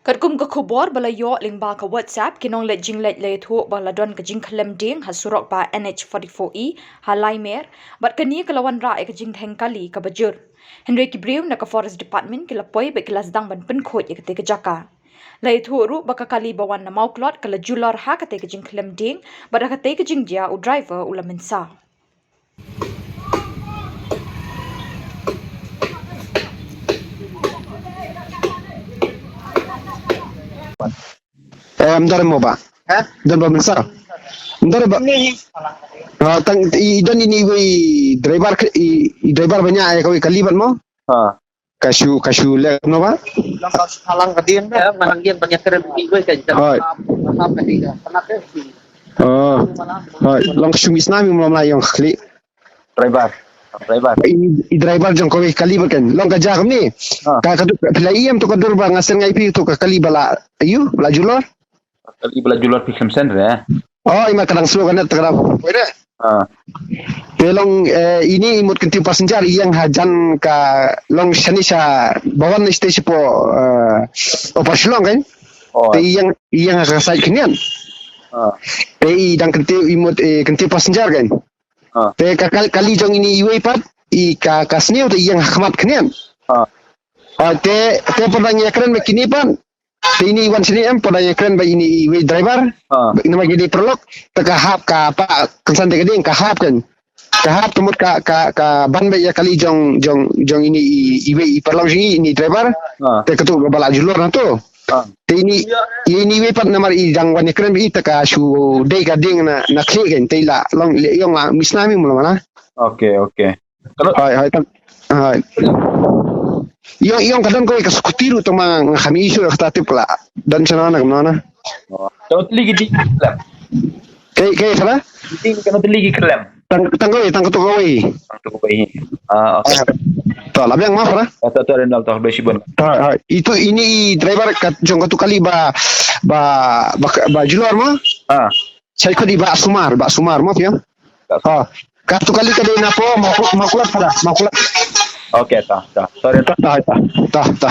Kadkum ka khubor bala yo lingba ka WhatsApp kinong let jing let le thu bala don ka jing Khyllem Dieng ha surok ba NH44E ha Laimer bat kani kalawan ra ka jing Dheng kali ka bajur. Henry Kibriu na ka Forest Department kila poi be kila sedang ban pen khoj ka te ka jaka. Lai thu ru baka kali bawan na mauklot kala julor ha ka te ka jing Khyllem Dieng bat ka te ka jing dia u driver ula mensa. Mdare mo ba? Dan ba mensa? Mdare ba? Tang idan ini driver banyak ay kau kaliban mo? Kasu lek no ba? Lang kasi halang ka din ba? Malangyan banyak keren iwe ka dyan. Masap ka din. Panak Lang kasu misnami mo na yung khli. Driver. Driver jong kau kaliban kan. Lang ka jak ni. Ka pelaiyam tu kadur ba ngasir ngai pi tu ka kalibala. Ayu, bala julor. Ibala julor pi center ya. Ima kadang slogan na tagrab. Pwede. Pelong ini imut kenti passenger yang hajan ka long shanisha bawan station po opa Shillong kan. Te yang ka side kinian. Te dang kenti imut kenti passenger kan. Te kali jong ini iwe pat ka kasniu te yang khmat kinian. Te podanya keren bekini pan. Te ini wan sini podanya keren ba ini iwe driver. Nama jadi prolog tegahap ka apa kensan te gedeng kahap kan. Kahap tumut ka ban be ya kali jong ini iwe perlong ini driver te ketu bala julur na to te ini iwe pat namar i jang wan keren bi ta ka su dei ka ding na khe gen te la long yong misnami mo mana. Okay. Kalau hai yung kadang ko ikasukutiru to mga kami isu tatip la dan sana na gimana. Kalau teligi di Khyllem. Kay sala? Hindi ka na teligi Khyllem. Tanggoy. Okay. To labiang maaf na. Ito rin daw to besi bon. Itu ini driver kat jong katu kali ba julor mo? Saya ko di ba sumar mo ya. Katu kali ka din na po makulat. Okay, ta. Sorry. Ta.